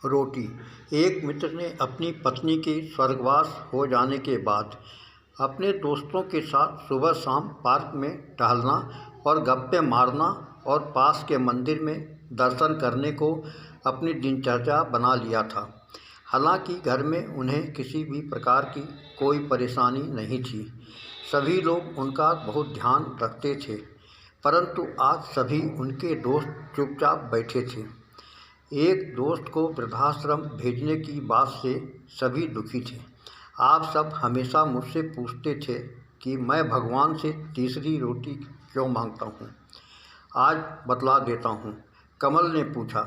रोटी। एक मित्र ने अपनी पत्नी के स्वर्गवास हो जाने के बाद अपने दोस्तों के साथ सुबह शाम पार्क में टहलना और गप्पे मारना और पास के मंदिर में दर्शन करने को अपनी दिनचर्या बना लिया था। हालांकि घर में उन्हें किसी भी प्रकार की कोई परेशानी नहीं थी। सभी लोग उनका बहुत ध्यान रखते थे, परंतु आज सभी उनके दोस्त चुपचाप बैठे थे। एक दोस्त को वृद्धाश्रम भेजने की बात से सभी दुखी थे। आप सब हमेशा मुझसे पूछते थे कि मैं भगवान से तीसरी रोटी क्यों मांगता हूँ। आज बतला देता हूँ। कमल ने पूछा,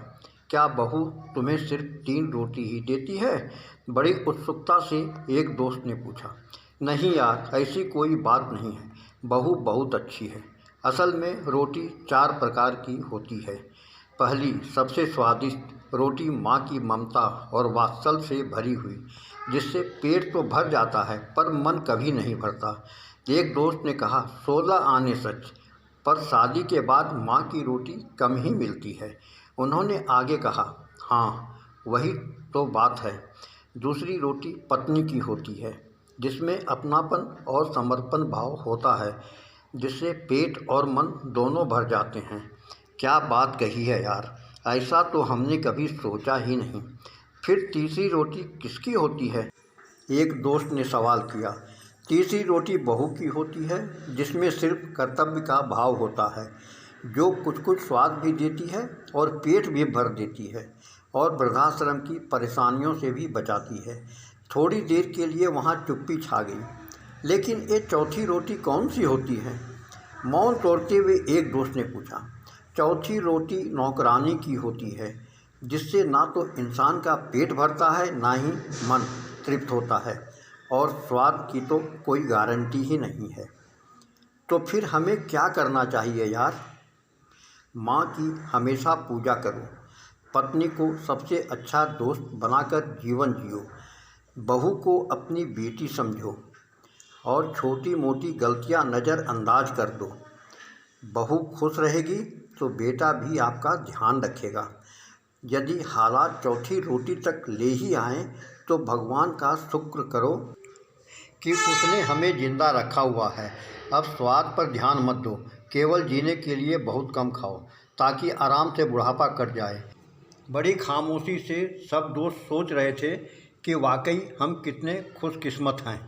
क्या बहू तुम्हें सिर्फ 3 रोटी ही देती है? बड़ी उत्सुकता से एक दोस्त ने पूछा। नहीं यार, ऐसी कोई बात नहीं है। बहू बहुत अच्छी है। असल में रोटी 4 प्रकार की होती है। पहली सबसे स्वादिष्ट रोटी माँ की ममता और वात्सल्य से भरी हुई, जिससे पेट तो भर जाता है पर मन कभी नहीं भरता। एक दोस्त ने कहा, 16 आने सच, पर शादी के बाद माँ की रोटी कम ही मिलती है। उन्होंने आगे कहा, हाँ वही तो बात है। दूसरी रोटी पत्नी की होती है, जिसमें अपनापन और समर्पण भाव होता है, जिससे पेट और मन दोनों भर जाते हैं। क्या बात कही है यार, ऐसा तो हमने कभी सोचा ही नहीं। फिर तीसरी रोटी किसकी होती है? एक दोस्त ने सवाल किया। तीसरी रोटी बहू की होती है, जिसमें सिर्फ कर्तव्य का भाव होता है, जो कुछ कुछ स्वाद भी देती है और पेट भी भर देती है और वृद्धाश्रम की परेशानियों से भी बचाती है। थोड़ी देर के लिए वहाँ चुप्पी छा गई। लेकिन ये चौथी रोटी कौन सी होती है? मौन तोड़ते हुए एक दोस्त ने पूछा। चौथी रोटी नौकरानी की होती है, जिससे ना तो इंसान का पेट भरता है, ना ही मन तृप्त होता है, और स्वाद की तो कोई गारंटी ही नहीं है। तो फिर हमें क्या करना चाहिए यार? माँ की हमेशा पूजा करो, पत्नी को सबसे अच्छा दोस्त बनाकर जीवन जियो, बहू को अपनी बेटी समझो और छोटी मोटी गलतियाँ नज़रअंदाज कर दो। बहू खुश रहेगी तो बेटा भी आपका ध्यान रखेगा। यदि हालात चौथी रोटी तक ले ही आएँ तो भगवान का शुक्र करो कि उसने हमें जिंदा रखा हुआ है। अब स्वाद पर ध्यान मत दो, केवल जीने के लिए बहुत कम खाओ, ताकि आराम से बुढ़ापा कट जाए। बड़ी खामोशी से सब दोस्त सोच रहे थे कि वाकई हम कितने खुशकिस्मत हैं।